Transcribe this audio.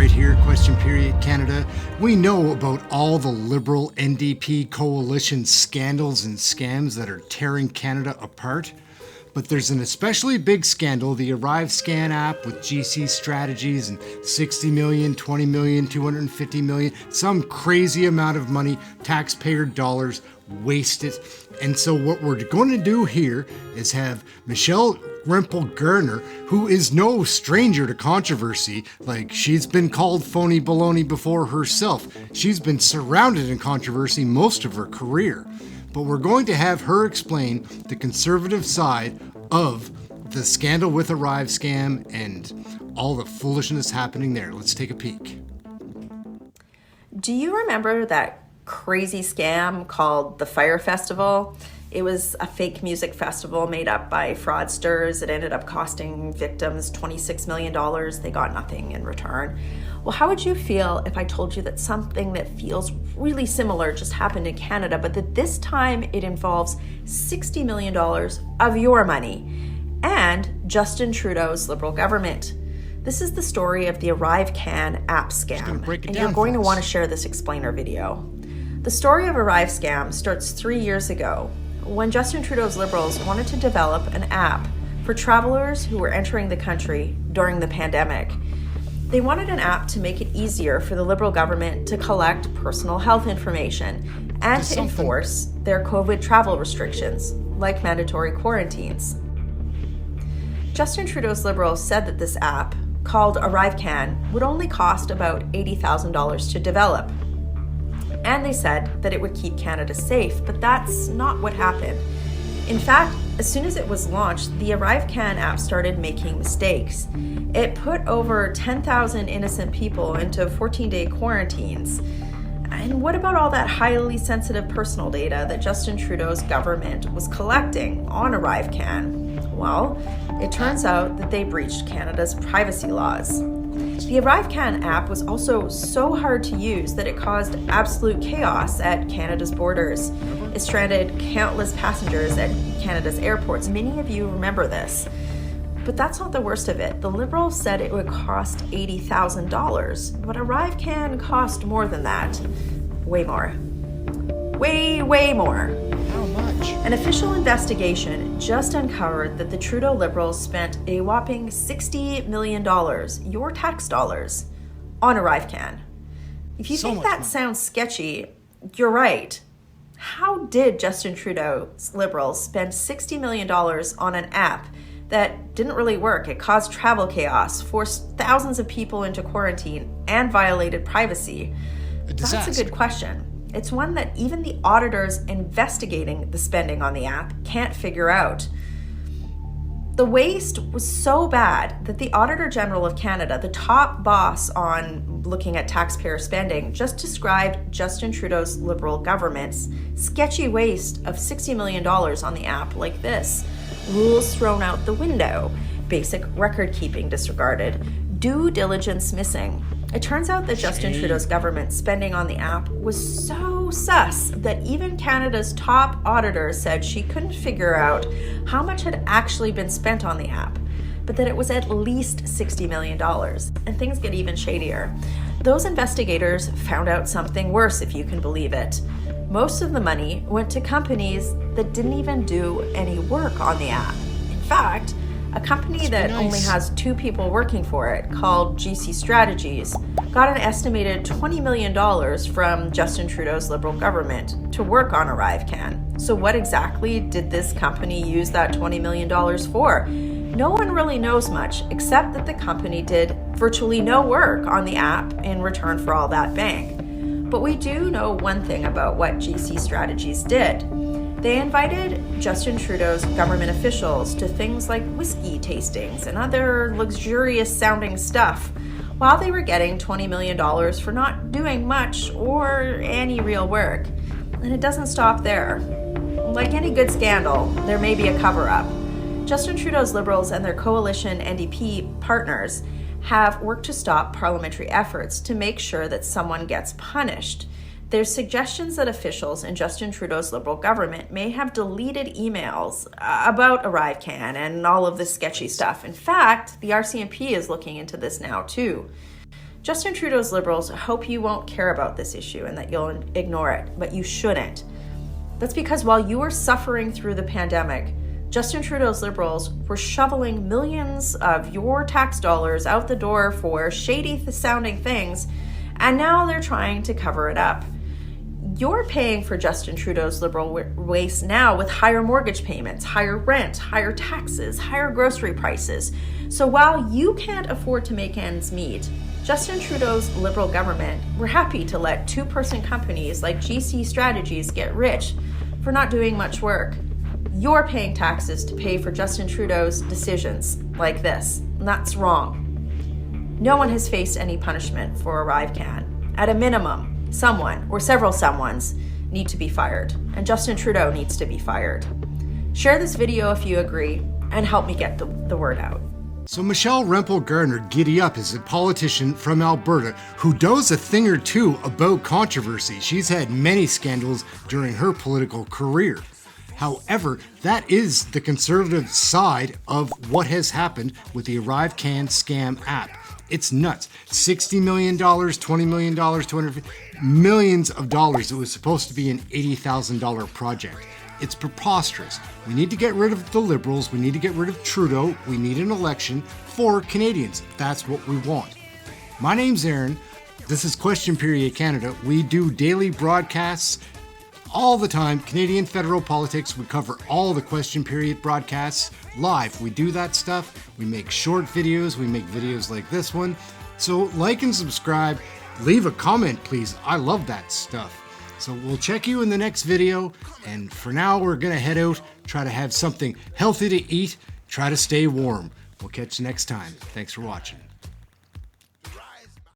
right here, Question Period Canada. We know about all the Liberal NDP coalition scandals and scams that are tearing Canada apart. But there's an especially big scandal, the Arrivecan app with GC strategies and 60 million, 20 million, 250 million, some crazy amount of money, taxpayer dollars wasted. And so what we're going to do here is have Michelle Remple Garner, who is no stranger to controversy. Like, she's been called phony baloney before herself. She's been surrounded in controversy most of her career. But we're going to have her explain the conservative side of the scandal with Arrivecan and all the foolishness happening there. Let's take a peek. Do you remember that crazy scam called the Fire Festival? It was a fake music festival made up by fraudsters. It ended up costing victims $26 million. They got nothing in return. Well, how would you feel if I told you that something that feels really similar just happened in Canada, but that this time it involves $60 million of your money and Justin Trudeau's Liberal government? This is the story of the Arrivecan app scam, and you're going to want to share this explainer video. The story of Arrivecan starts 3 years ago when Justin Trudeau's Liberals wanted to develop an app for travelers who were entering the country during the pandemic. They wanted an app to make it easier for the Liberal government to collect personal health information and to enforce their COVID travel restrictions, like mandatory quarantines. Justin Trudeau's Liberals said that this app, called Arrivecan, would only cost about $80,000 to develop. And they said that it would keep Canada safe, but that's not what happened. In fact, as soon as it was launched, the Arrivecan app started making mistakes. It put over 10,000 innocent people into 14-day quarantines. And what about all that highly sensitive personal data that Justin Trudeau's government was collecting on Arrivecan? Well, it turns out that they breached Canada's privacy laws. The Arrivecan app was also so hard to use that it caused absolute chaos at Canada's borders. It stranded countless passengers at Canada's airports. Many of you remember this. But that's not the worst of it. The Liberals said it would cost $80,000, but Arrivecan cost more than that. Way more. Way more. How much? An official investigation just uncovered that the Trudeau Liberals spent a whopping $60 million, your tax dollars, on Arrivecan. If you think that sounds sketchy, you're right. How did Justin Trudeau's Liberals spend $60 million on an app that didn't really work? It caused travel chaos, forced thousands of people into quarantine, and violated privacy. That's a good question. It's one that even the auditors investigating the spending on the app can't figure out. The waste was so bad that the Auditor General of Canada, the top boss on looking at taxpayer spending, just described Justin Trudeau's Liberal government's sketchy waste of $60 million on the app like this: rules thrown out the window, basic record keeping disregarded, due diligence missing. It turns out that Justin Trudeau's government spending on the app was so sus that even Canada's top auditor said she couldn't figure out how much had actually been spent on the app, but that it was at least $60 million. And things get even shadier. Those investigators found out something worse, if you can believe it. Most of the money went to companies that didn't even do any work on the app. In fact, a company that only has 2 people working for it, called GC Strategies, got an estimated $20 million from Justin Trudeau's Liberal government to work on Arrivecan. So what exactly did this company use that $20 million for? No one really knows much, except that the company did virtually no work on the app in return for all that bank. But we do know one thing about what GC Strategies did. They invited Justin Trudeau's government officials to things like whiskey tastings and other luxurious sounding stuff, while they were getting $20 million for not doing much or any real work. And it doesn't stop there. Like any good scandal, there may be a cover-up. Justin Trudeau's Liberals and their coalition NDP partners have worked to stop parliamentary efforts to make sure that someone gets punished. There's suggestions that officials in Justin Trudeau's Liberal government may have deleted emails about Arrivecan and all of this sketchy stuff. In fact, the RCMP is looking into this now too. Justin Trudeau's Liberals hope you won't care about this issue and that you'll ignore it, but you shouldn't. That's because while you were suffering through the pandemic, Justin Trudeau's Liberals were shoveling millions of your tax dollars out the door for shady-sounding things, and now they're trying to cover it up. You're paying for Justin Trudeau's Liberal waste now with higher mortgage payments, higher rent, higher taxes, higher grocery prices. So while you can't afford to make ends meet, Justin Trudeau's Liberal government were happy to let two-person companies like GC Strategies get rich for not doing much work. You're paying taxes to pay for Justin Trudeau's decisions like this, and that's wrong. No one has faced any punishment for Arrivecan. At a minimum, someone or several someones need to be fired, and Justin Trudeau needs to be fired. Share this video if you agree, and help me get the word out. So Michelle Remple Garner, Giddy Up, is a politician from Alberta who does a thing or two about controversy. She's had many scandals during her political career. However, that is the conservative side of what has happened with the Arrivecan scam app. It's nuts. $60 million, $20 million, $250 millions of dollars. It was supposed to be an $80,000 project. It's preposterous. We need to get rid of the Liberals. We need to get rid of Trudeau. We need an election for Canadians. That's what we want. My name's Ehren. This is Question Period Canada. We do daily broadcasts all the time. Canadian federal politics. We cover all the Question Period broadcasts live. We do that stuff. We make short videos. We make videos like this one. So like and subscribe. Leave a comment, please. I love that stuff. So we'll check you in the next video. And for now, we're going to head out, try to have something healthy to eat, try to stay warm. We'll catch you next time. Thanks for watching.